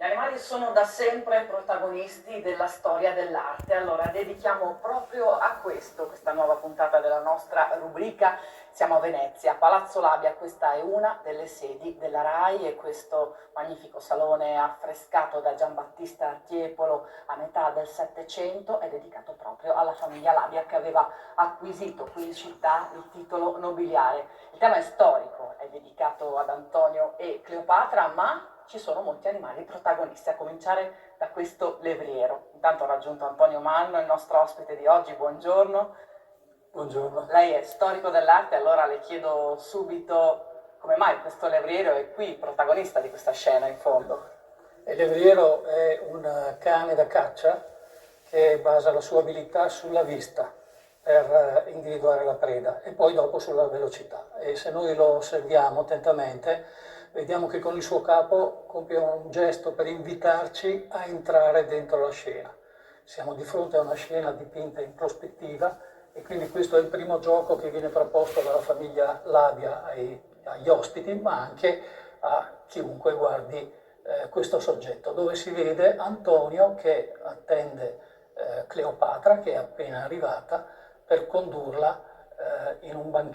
Gli animali sono da sempre protagonisti della storia dell'arte, allora dedichiamo proprio a questo questa nuova puntata della nostra rubrica. Siamo a Venezia, Palazzo Labia, questa è una delle sedi della RAI e questo magnifico salone affrescato da Giambattista Tiepolo a metà del Settecento è dedicato proprio alla famiglia Labia che aveva acquisito qui in città il titolo nobiliare. Il tema è storico, è dedicato ad Antonio e Cleopatra, ma ci sono molti animali protagonisti, a cominciare da questo levriero. Intanto ho raggiunto Antonio Manno, il nostro ospite di oggi, buongiorno. Buongiorno. Lei è storico dell'arte, allora le chiedo subito come mai questo levriero è qui, protagonista di questa scena in fondo. Il levriero è un cane da caccia che basa la sua abilità sulla vista per individuare la preda e poi dopo sulla velocità. E se noi lo osserviamo attentamente, vediamo che con il suo capo compie un gesto per invitarci a entrare dentro la scena. Siamo di fronte a una scena dipinta in prospettiva e quindi questo è il primo gioco che viene proposto dalla famiglia Labia agli ospiti, ma anche a chiunque guardi questo soggetto, dove si vede Antonio che attende Cleopatra, che è appena arrivata, per condurla in un banchetto